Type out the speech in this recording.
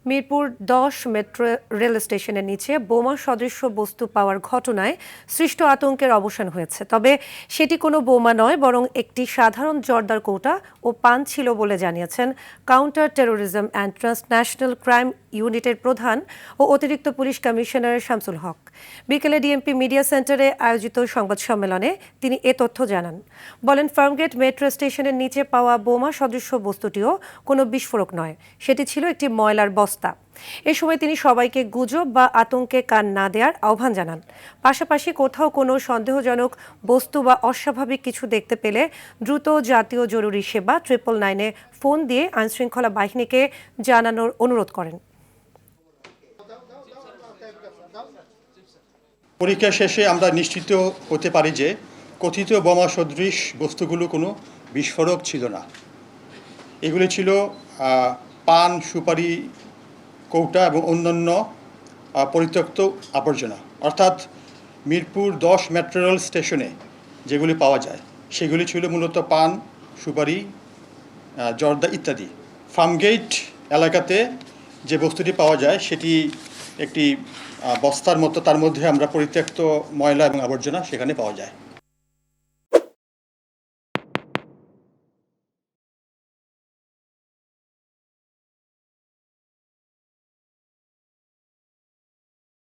Mirpur ১০ metro rail স্টেশনের নিচে বোমা সদৃশ্য বস্তু পাওয়ার ঘটনায় সৃষ্ট আতঙ্কের অবসান হয়েছে। তবে সেটি কোনো বোমা নয়, বরং একটি সাধারণ জর্দার কৌটা ও পান ছিল বলে জানিয়েছেন counter terrorism and transnational crime ইউনিটের প্রধান ও অতিরিক্ত পুলিশ কমিশনার শামসুল হক। বিকেলে ডিএমপি মিডিয়া সেন্টারে আয়োজিত সংবাদ সম্মেলনে তিনি এ তথ্য জানান। বলেন, ফার্মগেট মেট্রো স্টেশনের নিচে পাওয়া বোমা সদৃশ্য বস্তুটিও কোনো বিস্ফোরক নয়, সেটি ছিল একটি ময়লার বস্তা। এ সময় তিনি সবাইকে গুজব বা আতঙ্কে কান না দেওয়ার আহ্বান জানান। পাশাপাশি কোথাও কোনো সন্দেহজনক বস্তু বা অস্বাভাবিক কিছু দেখতে পেলে দ্রুত জাতীয় জরুরি সেবা 999-এ ফোন দিয়ে আইনশৃঙ্খলা বাহিনীকে জানানোর অনুরোধ করেন। পরীক্ষা শেষে আমরা নিশ্চিত হতে পারি যে কথিত বোমা সদৃশ বস্তুগুলো কোনো বিস্ফোরক ছিল না। এগুলি ছিল পান, সুপারি, কৌটা এবং অন্যান্য পরিত্যক্ত আবর্জনা। অর্থাৎ মিরপুর 10 মেট্রো রেল স্টেশনে যেগুলি পাওয়া যায় সেগুলি ছিল মূলত পান, সুপারি, জর্দা ইত্যাদি। ফার্মগেট এলাকাতে যে বস্তুটি পাওয়া যায় সেটি একটি বস্তার মতো, তার মধ্যে আমরা পরিত্যক্ত ময়লা এবং আবর্জনা সেখানে পাওয়া যায়।